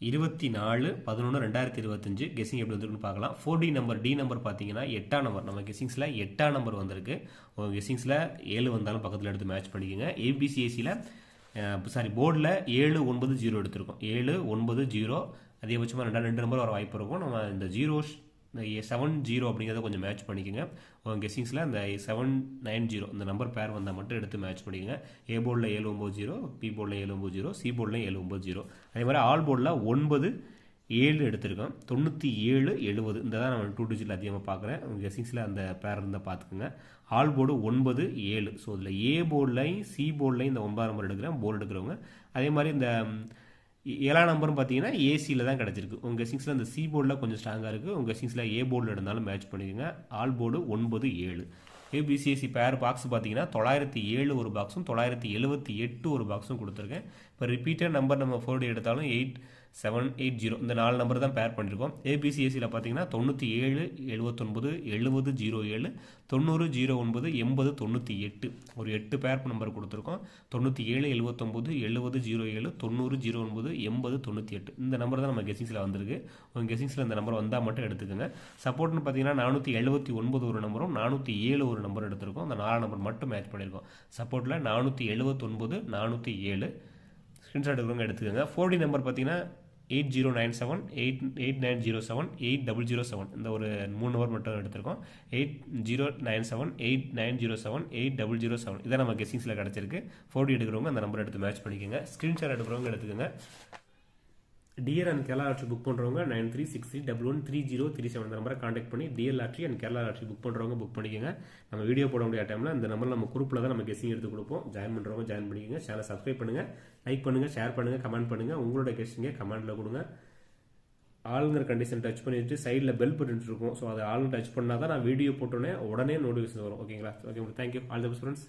24/11/2025 guessing எப்படி வந்திருக்குன்னு பார்க்கலாம். 4D நம்பர் டி நம்பர் பார்த்தீங்கன்னா 8ஆம் நம்பர். நம்ம கெஸிங்ஸில் 8ஆம் நம்பர் வந்திருக்கு. உங்கள் கெஸிங்ஸில் 7 வந்தாலும் பக்கத்தில் எடுத்து மேட்ச் பண்ணிக்கோங்க. ஏபிசிஎஸ்சியில் போர்டில் 790 எடுத்திருக்கோம். 790 அதிகபட்சமாக 2 நம்பர் வர வாய்ப்பு இருக்கும். நம்ம இந்த 70 அப்படிங்கிறத கொஞ்சம் மேட்ச் பண்ணிக்கோங்க. உங்கள் கெஸிங்ஸில் அந்த 790 இந்த நம்பர் பேர் வந்தால் மட்டும் எடுத்து மேட்ச் பண்ணிக்கோங்க. ஏ போர்டில் 790, பி போர்டில் 790, சி போர்டில் 790. அதே மாதிரி ஆல் போர்டில் 97 எடுத்திருக்கோம். 97, 70 இந்த தான் நம்ம 2 டிஜிட்டில் அதிகமாக பார்க்குறேன். உங்கள் கெஸிங்ஸில் அந்த பேர் இருந்தால் பார்த்துக்குங்க. All board 9, 7. ஸோ இதில் ஏ போர்ட்லையும் சி போர்ட்லையும் இந்த 9ஆம் நம்பர் எடுக்கிறேன். போர்டு எடுக்கிறவங்க அதே மாதிரி இந்த 7ஆம் நம்பரும் பார்த்தீங்கன்னா ஏசியில் தான் கிடச்சிருக்கு. உங்கள் கெஸிங்ஸில் இந்த சி போர்டில் கொஞ்சம் ஸ்ட்ராங்காக இருக்குது. உங்கள் கெஸிங்ஸில் ஏ போர்டில் இருந்தாலும் மேட்ச் பண்ணிக்கோங்க. All board 9, 7. ஏபிசிஎஸ்சி பேர் பாக்ஸ் பார்த்தீங்கன்னா 907 ஒரு பாக்ஸும் 978 ஒரு பாக்ஸும் கொடுத்துருக்கேன். இப்போ ரிப்பீட்டட் நம்பர் நம்ம 4D எடுத்தாலும் 8780 இந்த 4 நம்பர் தான் பேர் பண்ணியிருக்கோம். ஏபிசிஎஸ்சியில் பார்த்தீங்கன்னா 97, 79, 70, 07, 90, 09, 80, 98 ஒரு 8 பேர் நம்பர் கொடுத்துருக்கோம். 97, 79, 70, 07, 90, 09, 80, 98 இந்த நம்பர் தான் நம்ம கெஸிங்ஸில் வந்திருக்கு. உங்கள் கெஸிங்ஸில் இந்த நம்பர் வந்தால் மட்டும் எடுத்துக்கோங்க. சப்போர்ட்னு பார்த்தீங்கன்னா 479 ஒரு நம்பரும் 407 ஒரு நம்பர் எடுத்திருக்கோம். அந்த 4 நம்பர் மட்டும் மேட்ச் பண்ணியிருக்கோம். சப்போர்ட்டில் 479, 407 ஸ்க்ரீன்ஷாட் எடுக்கிறவங்க எடுத்துக்கோங்க. 4D நம்பர் பார்த்தீங்கன்னா 8097, 8907, 8007 இந்த ஒரு 3 நம்பர் மட்டும் எடுத்திருக்கோம். 8097, 8907, 8007 இதான் நம்ம கெஸிங்ஸில் கிடச்சிருக்கு. 4D எடுக்கிறவங்க அந்த நம்பர் எடுத்து மேட்ச் பண்ணிக்கோங்க. ஸ்க்ரீன்ஷாட் எடுக்கிறவங்க எடுத்துக்கோங்க. DL and Kerala lottery book பண்ணுறவங்க 9363113037 இந்த நம்பரை காண்டாக்ட் பண்ணி DL lottery and Kerala lottery book பண்ணுறவங்க புக் பண்ணிக்கோங்க. நம்ம வீடியோ போட முடியாத டைமில் இந்த நம்பர் நம்ம குரூப்பில் தான் நம்ம கெஸிங் எடுத்து கொடுப்போம். ஜாயின் பண்ணுறவங்க ஜாயின் பண்ணிக்கோங்க. சேனலை சப்ஸ்கிரைப் பண்ணுங்கள், லைக் பண்ணுங்கள், ஷேர் பண்ணுங்கள், கமெண்ட் பண்ணுங்கள். உங்களோட கெஸிங்கை கமெண்ட்டில் கொடுங்க. ஆளுங்கிற கண்டிஷன் டச் பண்ணிட்டு சைடில் பெல் பட்டன் இருக்கும். ஸோ அதை ஆளுங்க டச் பண்ணால் தான் நான் வீடியோ போட்டோன்னே உடனே நோட்டிஃபிகேஷன் வரும். ஓகேங்களா? Okay, thank you. All the best friends.